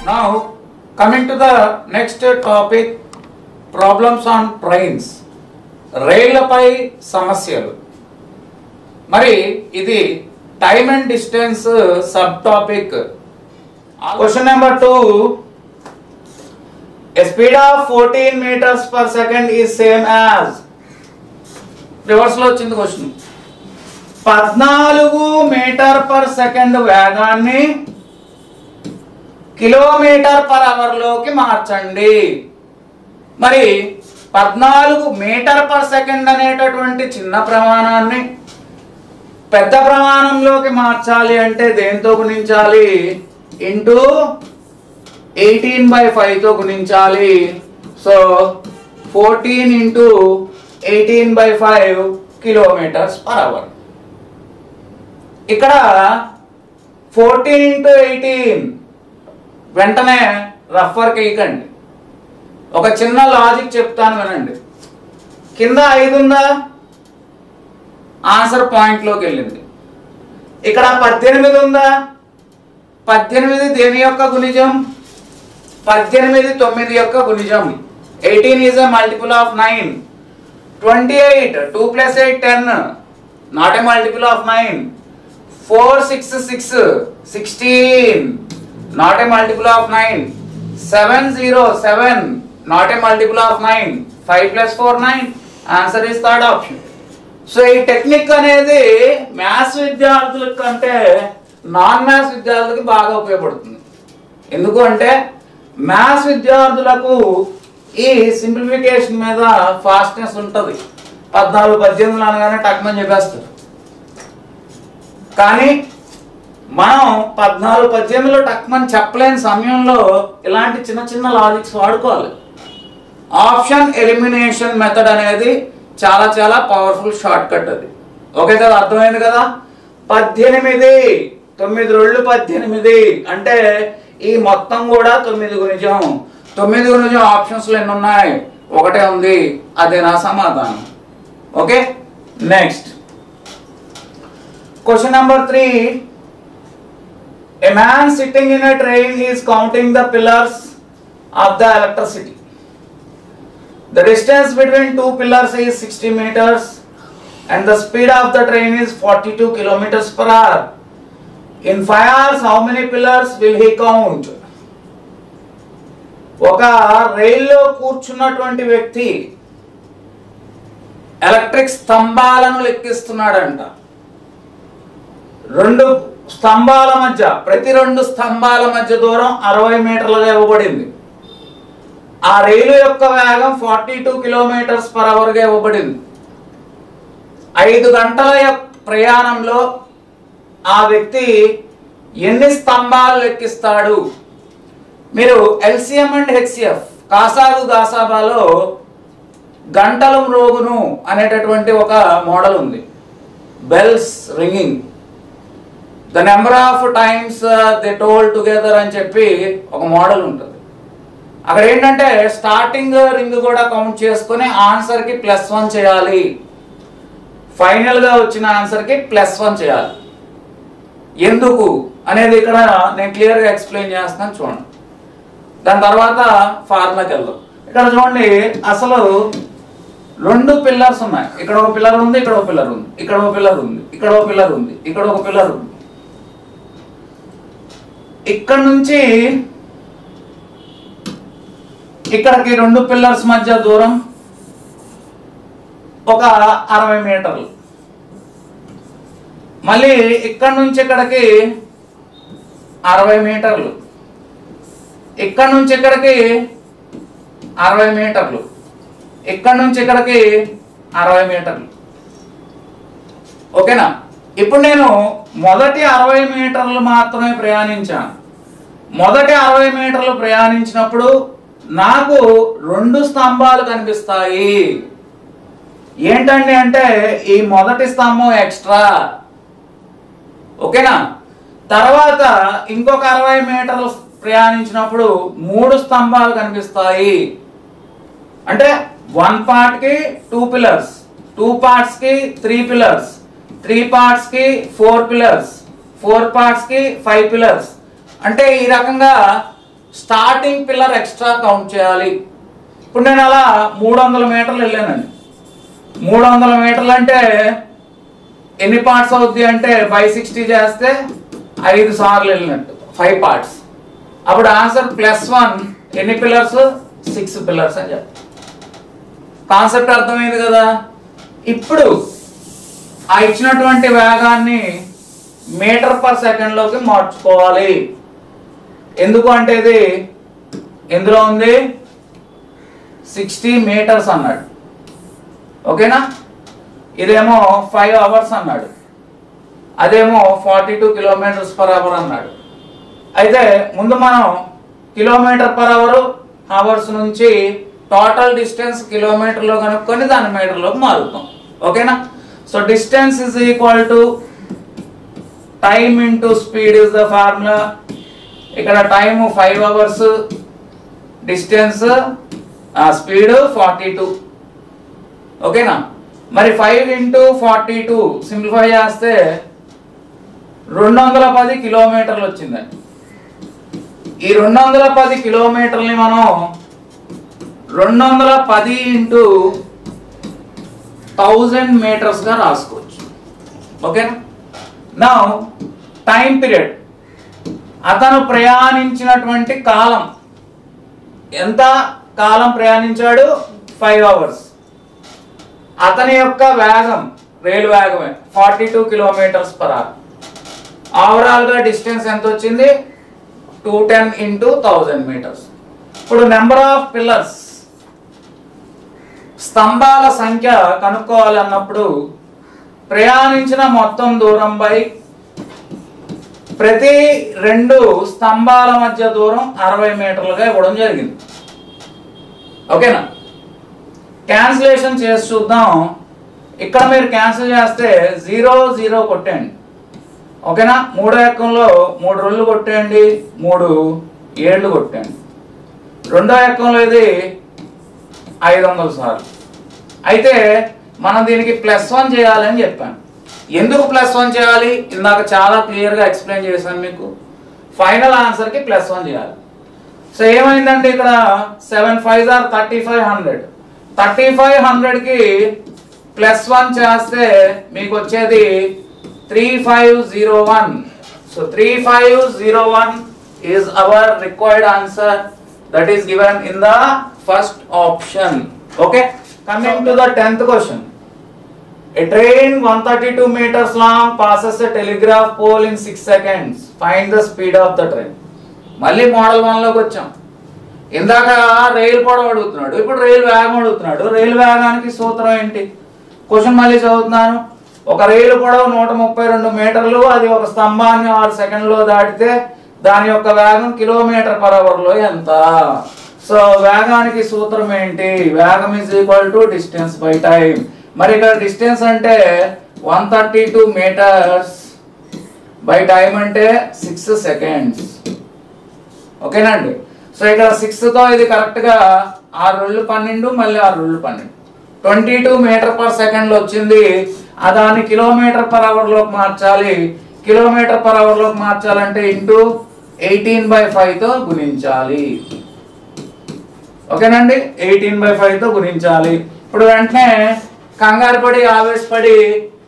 Now coming to the next topic, problems on trains. రైళ్లపై సమస్యలు. మరి ఇది time and distance sub topic. Question number 2, a speed of 14 meters per second is same as, reverse లో వచ్చింది question. 14 metre per second వేగాన్ని kilometre per hour లోకి మార్చండి. మరి 14 metre per second అనేటటువంటి చిన్న ప్రమాణాన్ని పెద్ద ప్రమాణంలోకి మార్చాలి అంటే దేంతో గుణించాలి? ఇంటూ 18/5 తో గుణించాలి. So 14 into 18/5 kilometres per hour. ఇక్కడ 14 ఇంటూ 18 వెంటనే రఫ్ వర్క్ వేయకండి. ఒక చిన్న లాజిక్ చెప్తాను వినండి. కింద 5 ఉందా? ఆన్సర్ పాయింట్ లోకి వెళ్ళింది. ఇక్కడ 18 ఉందా? 18 దేని యొక్క గుణిజం? 18 9 యొక్క గుణిజం. 18 is a multiple of 9. 28 2 + 8 10, not a multiple of 9. 4 6 6 16, not a multiple of 9. 7 0 7, not a multiple of 9. 5 + 4 9. Answer is third option. So ఈ టెక్నిక్ అనేది మ్యాథ్స్ విద్యార్థుల కంటే నాన్ మ్యాథ్స్ విద్యార్థులకి బాగా ఉపయోగపడుతుంది. ఎందుకు అంటే మ్యాథ్స్ విద్యార్థులకు ఈ సింప్లిఫికేషన్ మీద ఫాస్ట్నెస్ ఉంటుంది. 14 18 అనగానే టక్మని చెప్పేస్తారు. కానీ మనం 14 18లో టక్మని చెప్పలేని సమయంలో ఇలాంటి చిన్న చిన్న లాజిక్స్ వాడుకోవాలి. ఆప్షన్ ఎలిమినేషన్ మెథడ్ అనేది చాలా చాలా పవర్ఫుల్ షార్ట్ కట్. అది ఓకే కదా? అర్థమైంది కదా? 18 9 2 18 అంటే ఈ మొత్తం కూడా 9 గుణిజం. 9 గుణిజం ఆప్షన్స్ లో ఎన్ని ఉన్నాయి? ఒకటే ఉంది. అదే నా సమాధానం. Okay, next question number 3. A man sitting in a train is counting the pillars of the electricity. The distance between two pillars is 60 meters and the speed of the train is 42 kilometers per hour. In 5 hours, how many pillars will he count? ఒక రైల్లో కూర్చున్నటువంటి వ్యక్తి electric స్తంభాలను లెక్కిస్తున్నాడంట. 2 స్తంభాల మధ్య, ప్రతి 2 స్తంభాల మధ్య దూరం 60 మీటర్లుగా ఇవ్వబడింది. ఆ రైలు యొక్క వేగం 42 కిలోమీటర్స్ పర్ అవర్గా ఇవ్వబడింది. 5 గంటల ప్రయాణంలో ఆ వ్యక్తి ఎన్ని స్తంభాలు లెక్కిస్తాడు? మీరు ఎల్సిఎం అండ్ హెచ్సిఎఫ్ కాసాగు గాసాబాలో గంటలు మ్రోగును అనేటటువంటి ఒక మోడల్ ఉంది. Bells ringing, the number of times they tolled together అని చెప్పి ఒక మోడల్ ఉంటుంది. అక్కడ ఏంటంటే స్టార్టింగ్ రింగ్ కూడా కౌంట్ చేసుకుని ఆన్సర్కి +1 చేయాలి. ఫైనల్గా వచ్చిన ఆన్సర్కి +1 చేయాలి. ఎందుకు అనేది ఇక్కడ నేను క్లియర్గా ఎక్స్ప్లెయిన్ చేస్తున్నాను, చూడండి. దాని తర్వాత ఫార్ములాకి వెళ్దాం. ఇక్కడ చూడండి, అసలు 2 పిల్లర్స్ ఉన్నాయి. ఇక్కడ ఒక పిల్లర్ ఉంది, ఇక్కడ ఒక పిల్లర్ ఉంది, ఇక్కడ ఒక పిల్లర్ ఉంది, ఇక్కడ ఒక పిల్లర్ ఉంది, ఇక్కడ ఒక పిల్లర్ ఉంది. ఇక్కడ నుంచి ఇక్కడికి 2 పిల్లర్స్ మధ్య దూరం ఒక 60 మీటర్లు. మళ్ళీ ఇక్కడ నుంచి ఇక్కడికి 60 మీటర్లు, ఇక్కడ నుంచి ఇక్కడికి 60 మీటర్లు, ఇక్కడ నుంచి ఇక్కడికి 60 మీటర్లు. ఓకేనా? ఇప్పుడు నేను మొదటి 60 మీటర్లు మాత్రమే ప్రయాణించాను. మొదటి 60 మీటర్లు ప్రయాణించినప్పుడు నాకు 2 స్తంభాలు కనిపిస్తాయి. ఏంటండి అంటే ఈ మొదటి స్తంభం ఎక్స్ట్రా. ఓకేనా? తర్వాత ఇంకొక 60 మీటర్లు ప్రయాణించినప్పుడు 3 స్తంభాలు కనిపిస్తాయి. అంటే 1 పార్ట్ కి 2 పిల్లర్స్, 2 పార్ట్స్ కి 3 పిల్లర్స్, 3 పార్ట్స్ కి 4 పిల్లర్స్, 4 పార్ట్స్ కి 5 పిల్లర్స్. అంటే ఈ రకంగా స్టార్టింగ్ పిల్లర్ ఎక్స్ట్రా కౌంట్ చేయాలి. ఇప్పుడు నేను అలా 300 మీటర్లు వెళ్ళానండి. 300 మీటర్లు అంటే ఎన్ని పార్ట్స్ అవుద్ది అంటే 560 చేస్తే 5 సార్లు వెళ్ళినట్టు, 5 పార్ట్స్. అప్పుడు ఆన్సర్ +1 ఎన్ని పిల్లర్స్? 6 పిల్లర్స్ అని చెప్తాను. కాన్సెప్ట్ అర్థమైంది కదా. ఇప్పుడు ఆ ఇచ్చినటువంటి వేగాన్ని మీటర్ పర్ సెకండ్ లోకి మార్చుకోవాలి. ఎందుకు అంటే ఇది ఎందులో ఉంది 60 మీటర్స్ అన్నాడు, ఓకేనా. ఇదేమో 5 అవర్స్ అన్నాడు, అదేమో 42 కిలోమీటర్స్ పర్ అవర్ అన్నాడు. అయితే ముందు మనం కిలోమీటర్ పర్ అవర్ అవర్స్ నుంచి టోటల్ డిస్టెన్స్ కిలోమీటర్లో కనుక్కొని దాని మీటర్లోకి మారుతాం, ఓకేనా. So distance is equal to time into speed is the formula. ఇక్కడ టైము 5 అవర్స్, డిస్టెన్స్ స్పీడ్ 42, ఓకేనా. మరి 5 ఇంటూ 42 సింప్లిఫై చేస్తే 210 కిలోమీటర్లు వచ్చిందండి. ఈ 210 కిలోమీటర్ని మనం 210 ఇంటూ 1000 మీటర్స్ గా రాసుకోవచ్చు, ఓకేనా. నౌ టైం పీరియడ్, అతను ప్రయాణించినటువంటి కాలం, ఎంత కాలం ప్రయాణించాడు? 5 అవర్స్. అతని యొక్క వేగం, రైలు వేగమే 42 కిలోమీటర్స్ పర్ అవర్. ఓవరాల్ గా డిస్టెన్స్ ఎంత వచ్చింది? 210 ఇంటూ 1000 మీటర్స్. ఇప్పుడు నెంబర్ ఆఫ్ పిల్లర్స్, స్తంభాల సంఖ్య కనుక్కోవాలి అన్నప్పుడు ప్రయాణించిన మొత్తం దూరం బై ప్రతి 2 స్తంభాల మధ్య దూరం 60 మీటర్లుగా ఇవ్వడం జరిగింది, ఓకేనా. క్యాన్సిలేషన్ చేసి చూద్దాం. ఇక్కడ మీరు క్యాన్సిల్ చేస్తే 0 0 కొట్టండి, ఓకేనా. 3వ ఎక్కంలో 3 2లు కొట్టేయండి, 3 7లు కొట్టండి. 2వ ఎక్కంలో ఇది 500 సార్లు. అయితే మనం దీనికి +1 చేయాలని చెప్పాను. ఎందుకు +1 చేయాలి? ఇందాక చాలా క్లియర్గా ఎక్స్ప్లెయిన్ చేశాను మీకు. ఫైనల్ ఆన్సర్కి +1 చేయాలి. సో ఏమైందంటే ఇక్కడ 7 5s are 3500. 3500కి +1 చేస్తే మీకు వచ్చేది 3501. So 3501 is our required answer that is given in the first option. Okay, coming to the 10th question. A train 132 meters long passes a telegraph pole in 6 seconds. Find the speed of the train. మళ్ళీ model 1 లోకి వచ్చాం. ఇందాక రైలు పొడవు అడుగుతున్నాడు, ఇప్పుడు రైలు వేగం అడుగుతున్నాడు. రైలు వేగానికి సూత్రం ఏంటి? క్వశ్చన్ మళ్ళీ చదువుతున్నాను. ఒక రైలు పొడవు 132 మీటర్లు, అది ఒక స్తంభాన్ని 6 సెకండ్లో దాటితే దాని యొక్క వేగం కిలోమీటర్ పర్ అవర్ లో ఎంత? సో వేగానికి సూత్రం ఏంటి? వేగం is equal to distance by time. మరి ఇక్కడ డిస్టెన్స్ అంటే 132 మీటర్స్ బై టైం అంటే 6 సెకండ్స్, ఓకేనండి. సో ఇక్కడ 6తో ఇది కరెక్ట్ గా 6 2 12, మళ్ళీ 6 2 12, 22 మీటర్ పర్ సెకండ్ వచ్చింది. దాన్ని కిలోమీటర్ పర్ అవర్ లోకి మార్చాలి. కిలోమీటర్ పర్ అవర్ లోకి మార్చాలంటే ఇంటూ 18/5తో గుణించాలి, ఓకేనండి. 18/5తో గుణించాలి. ఇప్పుడు వెంటనే కంగారు పడి ఆవేశపడి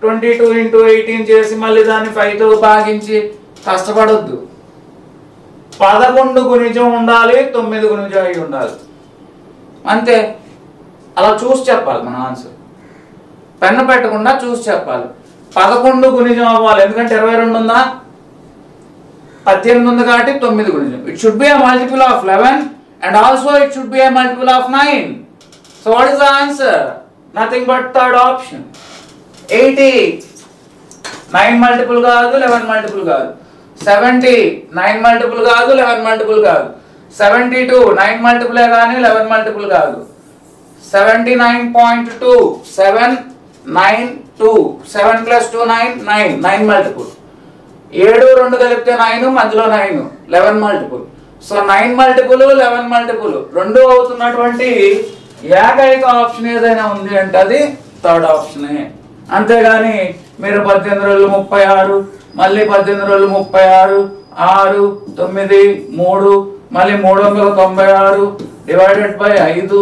22 ఇంటూ 18 చేసి మళ్ళీ దాన్ని 5తో భాగించి కష్టపడొద్దు. 11 గుణిజం ఉండాలి, 9 గుణిజం అయి ఉండాలి, అంతే. అలా చూసి చెప్పాలి మన ఆన్సర్, పెన్ను పెట్టకుండా చూసి చెప్పాలి. 11 గుణిజం అవ్వాలి, ఎందుకంటే 22 ఉందా, 18 ఉంది కాబట్టి 9 గుణిజం. It should be a multiple of 11 and also it should be a multiple of 9. So what is the answer? Nothing but third option, 80. 9 multiple కాదు, 11 multiple కాదు. 70 9 multiple కాదు, 11 multiple కాదు. 72 9 multiple కానీ 11 multiple కాదు. 79.2 792 7 + 2 9 9 9 multiple. 7 2 కలిపితే 9, మధ్యలో 9 11 multiple. సో 9 multiple 11 multiple రెండు అవుతున్నటువంటి ఏకైక ఆప్షన్ ఏదైనా ఉంది అంటే అది థర్డ్ ఆప్షనే. అంతేగాని మీరు 18 రోజులు 36, మళ్ళీ 18 రోజులు 36, 6 9 3 మళ్ళీ 396 డివైడెడ్ బై 5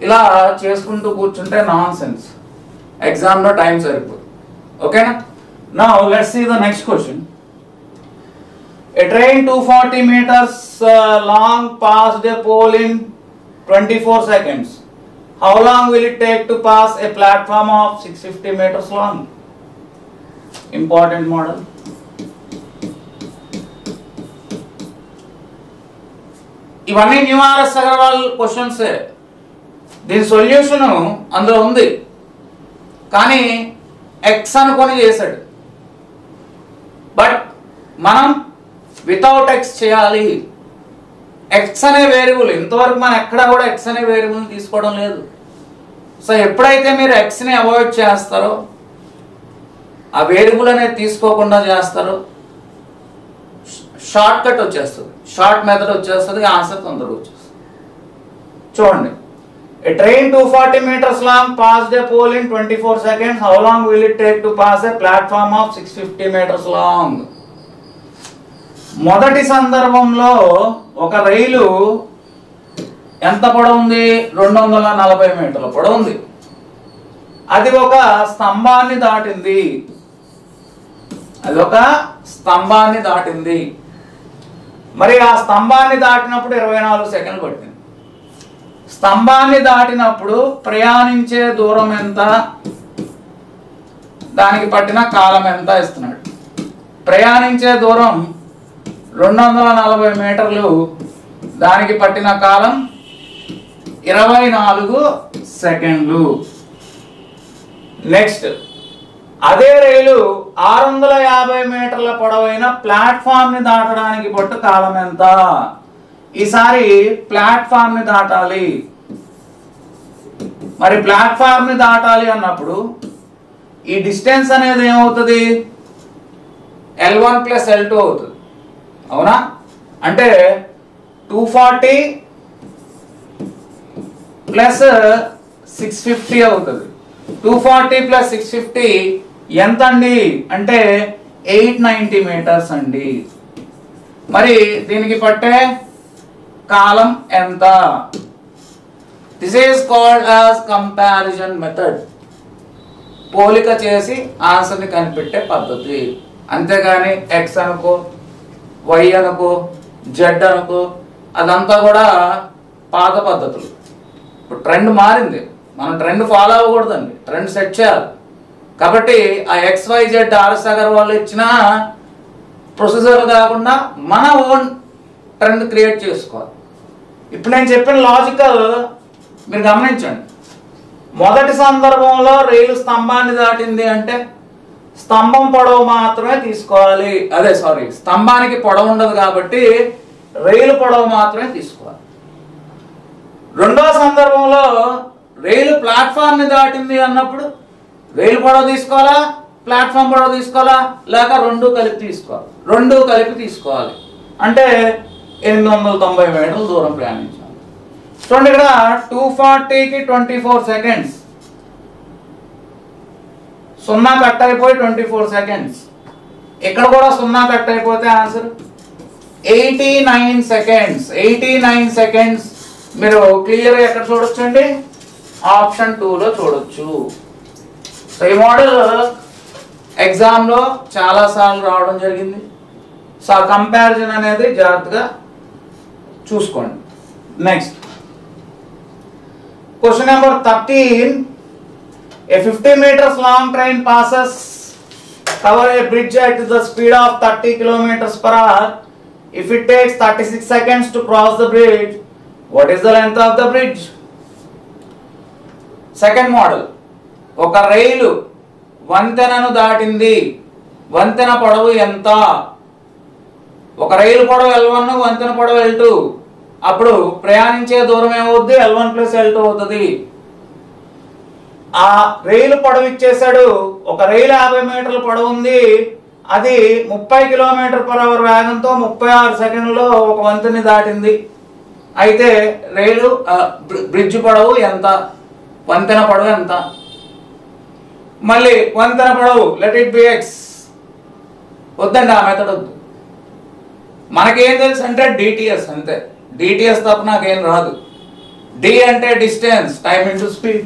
ఇలా చేసుకుంటూ కూర్చుంటే నాన్ సెన్స్. ఎగ్జామ్లో టైం సరిపోదు. ఓకేనా? Now let's see the next question. A train 240 meters long passed a pole in 24 seconds. How long will it take to pass a platform of 650 meters long? Important model. ఇవన్నీ new RS Agarwal questions. దీని solution అందులో ఉంది, కానీ X అనుకొని చేశాడు. But మనం without X చేయాలి. X అనే వేరియబుల్ ఇంతవరకు మనం ఎక్కడా కూడా ఎక్స్ అనే వేరియబుల్ తీసుకోవడం లేదు. సో ఎప్పుడైతే మీరు ఎక్స్ని అవాయిడ్ చేస్తారో, ఆ వేరియబుల్ అనేది తీసుకోకుండా చేస్తారో, షార్ట్ కట్ వచ్చేస్తుంది, షార్ట్ మెథడ్ వచ్చేస్తుంది, ఆన్సర్ తొందరగా వచ్చేస్తుంది. చూడండి, a train 240 meters long passed a pole in 24 seconds. How long will it take to pass a platform of 650 meters long? మొదటి సందర్భంలో ఒక రైలు ఎంత పొడవు ఉంది? 240 మీటర్ల పొడవు ఉంది. అది ఒక స్తంభాన్ని దాటింది. మరి ఆ స్తంభాన్ని దాటినప్పుడు 24 సెకండ్లు పట్టింది. స్తంభాన్ని దాటినప్పుడు ప్రయాణించే దూరం ఎంత, దానికి పట్టిన కాలం ఎంత ఇస్తున్నాడు. ప్రయాణించే దూరం 240 మీటర్లు, దానికి పట్టిన కాలం 24 సెకండ్లు. నెక్స్ట్, అదే రైలు 650 మీటర్ల పొడవైన ప్లాట్ఫామ్ ని దాటడానికి పట్టు కాలం ఎంత? ఈసారి ప్లాట్ఫామ్ ని దాటాలి. మరి ప్లాట్ఫామ్ ని దాటాలి అన్నప్పుడు ఈ డిస్టెన్స్ అనేది ఏమవుతుంది? L1 ప్లస్ L2 అవుతుంది. అవునా? అంటే 240 ప్లస్ 650 అవుతుంది. 240 ప్లస్ 650 ఎంత అండి అంటే 890 మీటర్స్ అండి. మరి దీనికి పట్టే కాలం ఎంత? This is called as comparison method. పోలిక చేసి ఆన్సర్ని కనిపెట్టే పద్ధతి. అంతేగాని ఎక్స్ అనుకో, వై అనుకో, జెడ్ అనుకో, అదంతా కూడా పాత పద్ధతులు. ఇప్పుడు ట్రెండ్ మారింది, మనం ట్రెండ్ ఫాలో అవ్వకూడదండి, ట్రెండ్ సెట్ చేయాలి. కాబట్టి ఆ XYZ ఆర్ఎస్ అగర్వాల్ ఇచ్చిన ప్రొసీజర్ కాకుండా మన ఓన్ ట్రెండ్ క్రియేట్ చేసుకోవాలి. ఇప్పుడు నేను చెప్పిన లాజికల్ మీరు గమనించండి. మొదటి సందర్భంలో రైలు స్తంభాన్ని దాటింది అంటే స్తంభం పొడవు మాత్రమే తీసుకోవాలి. స్తంభానికి పొడవు ఉండదు కాబట్టి రైలు పొడవు మాత్రమే తీసుకోవాలి. రెండో సందర్భంలో రైలు ప్లాట్ఫామ్ ని దాటింది అన్నప్పుడు రైలు పొడవు తీసుకోవాలా, ప్లాట్ఫామ్ పొడవు తీసుకోవాలా, లేక రెండు కలిపి తీసుకోవాలి. అంటే 890 మీటర్ల దూరం ప్రయాణించాలి. చూడండి, ఇక్కడ 240కి 24 సెకండ్స్, 0 కట్ అయిపోయి 24 సెకండ్స్. ఇక్కడ కూడా 0 కట్ అయిపోతే ఆన్సర్ 89 సెకండ్స్. 89 సెకండ్స్ మీరు క్లియర్ ఎక్కడ చూడొచ్చు అండి? ఆప్షన్ 2లో చూడొచ్చు. సో ఈ మోడల్ ఎగ్జామ్లో చాలా సార్లు రావడం జరిగింది. సో ఆ కంపారిజన్ అనేది జాగ్రత్తగా చూసుకోండి. Next question number 13. A 50 meters long train passes cover a bridge at the speed of 30 kilometers per hour. If it takes 36 seconds to cross the bridge, what is the length of the bridge? Second model. ఒక రైలు వంతెనను దాటింది. వంతెన పొడవు ఎంత? ఒక రైలు పొడవు L1, వంతెన పొడవు L2. అప్పుడు ప్రయాణించే దూరం ఏమవుద్ది? L1 ప్లస్ L2 అవుతుంది. ఆ రైలు పొడవు ఇచ్చేసాడు. ఒక రైలు 50 మీటర్ల పొడవు ఉంది. అది 30 km/h వేగంతో 36 సెకండ్లలో ఒక వంతెని దాటింది. అయితే రైలు బ్రిడ్జ్ పొడవు ఎంత? వంతెన పొడవు ఎంత? మళ్ళీ వంతెన పొడవు లెట్ ఇట్ బి x. వద్దండి, ఆ మెథడ్ వద్దు. మనకేం తెలుసు అంటే డిటిఎస్ అంతే, డిటిఎస్ తప్ప నాకేం రాదు. డి అంటే distance, time into speed.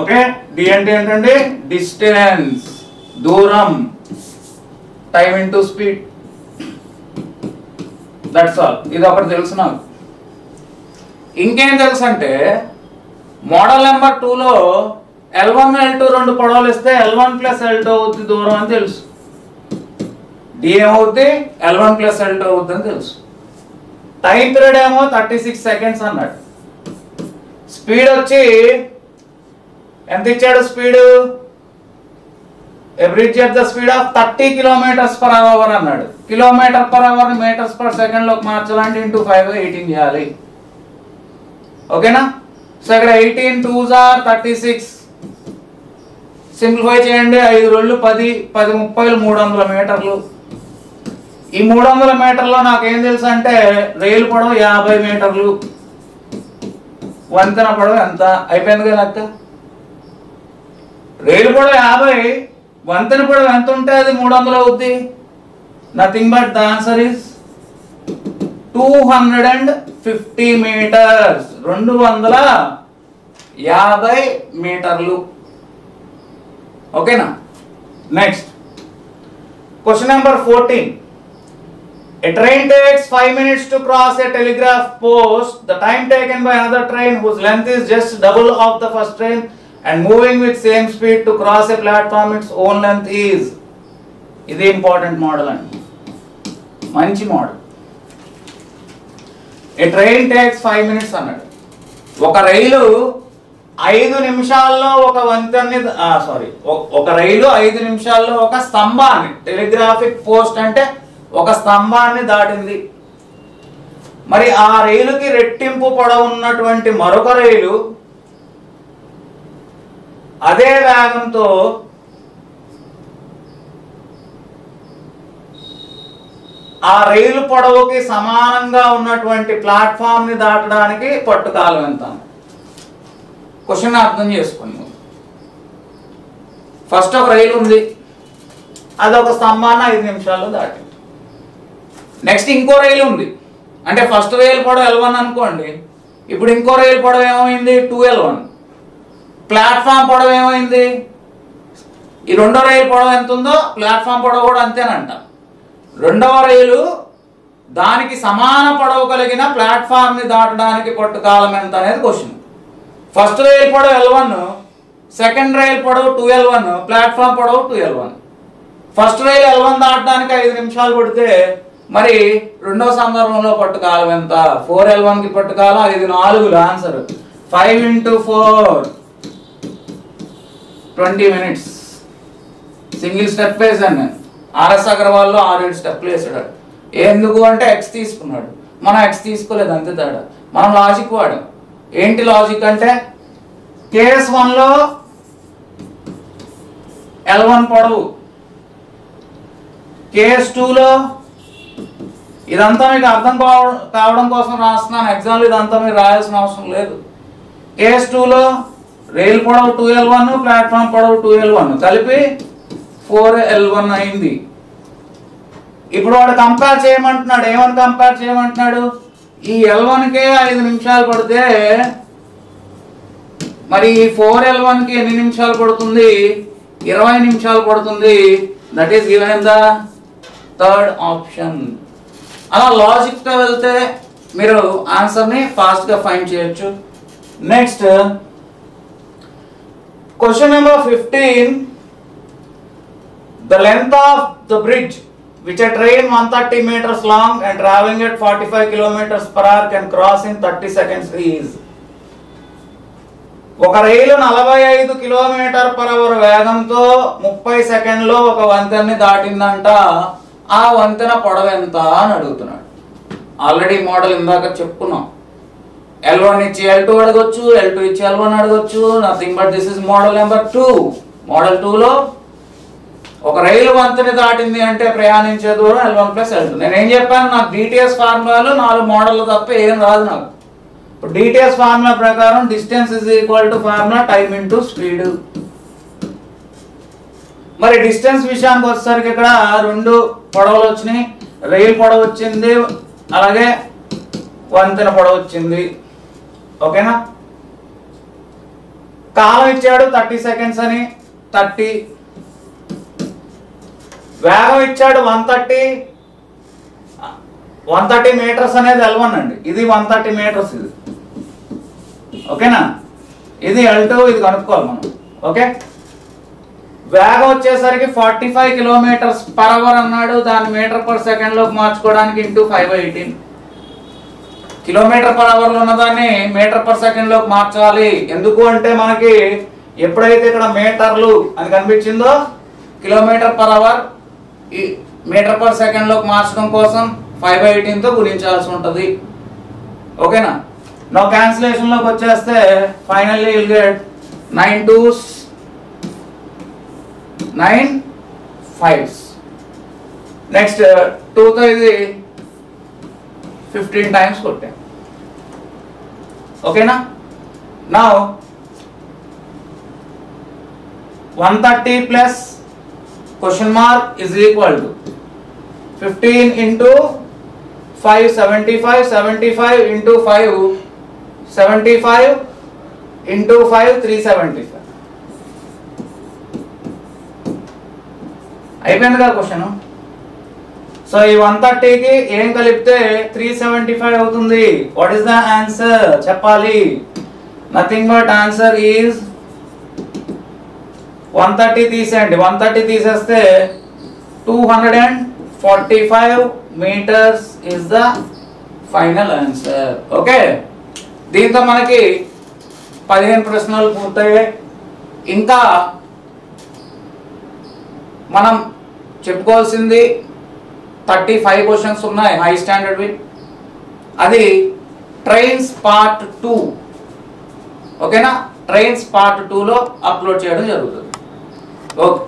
Okay, D అంటే ఏంటంటే డిస్టెన్స్, దూరం, time into speed. That's all. ఇది ఒకటి తెలుసు నాకు. ఇంకేం తెలుసు అంటే మోడల్ నెంబర్ 2లో L1 L2 రెండు పొడవులు ఇస్తే L1 ప్లస్ L2 అవుద్ది దూరం అని తెలుసు. డి ఏమవుద్ది, L1 ప్లస్ L2 అవుద్ది అని తెలుసు. టైం పీరియడ్ ఏమో 36 సెకండ్స్ అన్నాడు. స్పీడ్ వచ్చి ఎంత ఇచ్చాడు speed, a bridge at the speed of 30 km/h అన్నాడు. km/h meters/second లోకి మార్చాలంటే ఇంటూ 5 18 చేయాలి. ఓకేనా? సో ఇక్కడ 18 2s are 36. సింప్లిఫై చేయండి, 5 2 10 10 30 300 మీటర్లు. ఈ 300 మీటర్లో నాకేం తెలుసు అంటే రైలు పొడవు 50 మీటర్లు, వంతెన పొడవు ఎంత అయిపోయింది కదా అక్క. రైలు పొడవు 50, వంతెన పొడవు ఎంత ఉంటే అది 300 అవుద్ది. Nothing but the answer is 250 metres, 250 మీటర్లు. ఓకేనా? Next question number 14. A train takes 5 minutes to cross a telegraph post. The time taken by another train whose length is just double of the first train and moving with same speed to cross a platform its own length is. ఇది important model అండి, మంచి model. A train takes 5 minutes అన్నాడు. ఒక రైలు 5 నిమిషాల్లో ఒక వంతెన్ని ఒక రైలు 5 నిమిషాల్లో ఒక స్తంభాన్ని, టెలిగ్రాఫిక్ పోస్ట్ అంటే ఒక స్తంభాన్ని దాటింది. మరి ఆ రైలుకి రెట్టింపు పొడవు ఉన్నటువంటి మరొక రైలు అదే వేగంతో ఆ రైలు పొడవుకి సమానంగా ఉన్నటువంటి ప్లాట్ఫామ్ ని దాటడానికి పట్టుకాలం ఎంత? క్వశ్చన్ అర్థం చేసుకోండి. ఫస్ట్ ఒక రైలు ఉంది, అది ఒక స్తంభాన్ని 5 నిమిషాల్లో దాటింది. నెక్స్ట్ ఇంకో రైలు ఉంది, అంటే ఫస్ట్ రైలు పొడవు L1 అనుకోండి, ఇప్పుడు ఇంకో రైలు పొడవు ఏమైంది 2L1. ప్లాట్ఫామ్ పొడవు ఏమైంది, ఈ రెండో రైలు పొడవు ఎంత ఉందో ప్లాట్ఫామ్ పొడవు కూడా అంతేనంట. రెండవ రైలు దానికి సమాన పొడవు కలిగిన ప్లాట్ఫామ్ ని దాటడానికి పట్టుకాలం ఎంత అనేది క్వశ్చన్. ఫస్ట్ రైలు పొడవు L1, సెకండ్ రైలు పొడవు 2L1, ప్లాట్ఫామ్ పొడవు 2L1. ఫస్ట్ రైలు L1 దాటడానికి 5 నిమిషాలు పడితే మరి రెండో సందర్భంలో పట్టుకాలం ఎంత? 4L1 కి పట్టుకాలం 5 4 ఆన్సర్ 5 × 4 20 minutes. సింగిల్ స్టెప్ వేసాను నేను. ఆర్ఎస్ అగర్వాల్లో 6-7 స్టెప్లు వేసాడు. ఎందుకు అంటే ఎక్స్ తీసుకున్నాడు, మనం ఎక్స్ తీసుకోలేదు, అంతే తేడా. మనం లాజిక్ వాడాం. ఏంటి లాజిక్ అంటే కేస్ 1లో L1 పొడవు, కేస్ 2లో ఇదంతా మీకు అర్థం కావడం కోసం రాస్తున్నాను. ఎగ్జామ్లో ఇదంతా మీరు రాయాల్సిన అవసరం లేదు. కేస్ 2లో రైలు పొడవు 2L1, ప్లాట్ఫామ్ పొడవు 2L1 కలిపి 4L1 అయింది. ఇప్పుడు వాడు కంపేర్ చేయమంటున్నాడు. ఏమని కంపేర్ చేయమంటున్నాడు? ఈ L1కే 5 నిమిషాలు పడితే మరి 4L1కి ఎన్ని నిమిషాలు పడుతుంది? 20 నిమిషాలు పడుతుంది. That is given in the third option. అలా లాజిక్ గా వెళ్తే మీరు ఆన్సర్ ని ఫాస్ట్ గా ఫైండ్ చేయొచ్చు. Next question number 15. The length of the bridge which a train 130 meters long and traveling at 45 km/h can cross in 30 seconds is. ఒక రైలు 45 km/h వేగంతో 30 సెకండ్లో ఒక వంతెనని దాటిందంట. ఆ వంతెన పొడవు ఎంత అని అడుగుతున్నాడు. ఆల్రెడీ మోడల్ ఇందాక చెప్పుకున్నాం. L1 ఇచ్చి L2 అడగొచ్చు, L2 ఇచ్చి L1 అడగొచ్చు. Nothing but this is model number 2. Model 2లో ఒక రైలు వంతెన దాటింది అంటే ప్రయాణించే దూరం L1 + L2. నేనేం చెప్పాను, నాకు డిటిఎస్ ఫార్ములాలు 4 మోడల్ తప్ప ఏం రాదు నాకు. ఇప్పుడు డిటిఎస్ ఫార్ములా ప్రకారం distance is equal to formula time into speed. మరి డిస్టెన్స్ విషయానికి వచ్చేసరికి ఇక్కడ 2 పొడవులు వచ్చినాయి. రైలు పొడవు వచ్చింది, అలాగే వంతెన పొడవు వచ్చింది. ఓకేనా? కాలం ఇచ్చాడు 30 సెకండ్స్ అని, 30. వేగం ఇచ్చాడు 130 మీటర్స్ అనేది L1 అండి. ఇది 130 మీటర్స్ ఇది. ఓకేనా? ఇది L2, ఇది కనుక్కోవాలి మనం. ఓకే, వేగం వచ్చేసరికి 45 కిలోమీటర్స్ పర్ అవర్ అన్నాడు. దాన్ని మీటర్ పర్ సెకండ్ లోకి మార్చుకోవడానికి ఇంటూ 5/18. కిలోమీటర్ పర్ అవర్ లో ఉన్నదాన్ని మీటర్ పర్ సెకండ్ లోకి మార్చాలి. ఎందుకు అంటే మనకి ఎప్పుడైతే ఇక్కడ మీటర్లు అని కనిపించిందో కిలోమీటర్ పర్ అవర్ ఈ మీటర్ పర్ సెకండ్ లోకి మార్చడం కోసం 5/18 తో గుణించాల్సి ఉంటుంది. ఓకేనా? నా క్యాన్సిలేషన్ లోకి వచ్చేస్తే finally will get 9 2s 9 5s. Next 2 తో ఇది 15 టైమ్స్ కొట్టాం. ఓకేనా? Now 130 plus question mark is equal to 15 into 5 75, 75 into 5 75 into 5 375. అయిపోయింది కదా క్వశ్చన్. సో ఈ 130కి ఏం కలిపితే 375 అవుతుంది. వాట్ ఈస్ ద ఆన్సర్ చెప్పాలి. నథింగ్ బట్ ఆన్సర్ ఈజ్ 130 తీసేయండి. 130 తీసేస్తే 245 metres is the final answer. Okay, దీంతో మనకి 15 ప్రశ్నలు పూర్తయ్యాయి. ఇంకా మనం చెప్పుకోవాల్సింది 35 క్వశ్చన్స్ ఉన్నాయి హై స్టాండర్డ్ వి. అది ట్రైన్స్ పార్ట్ 2. ఓకేనా? ట్రైన్స్ పార్ట్ 2లో అప్లోడ్ చేయడం జరుగుతుంది. ఓకే.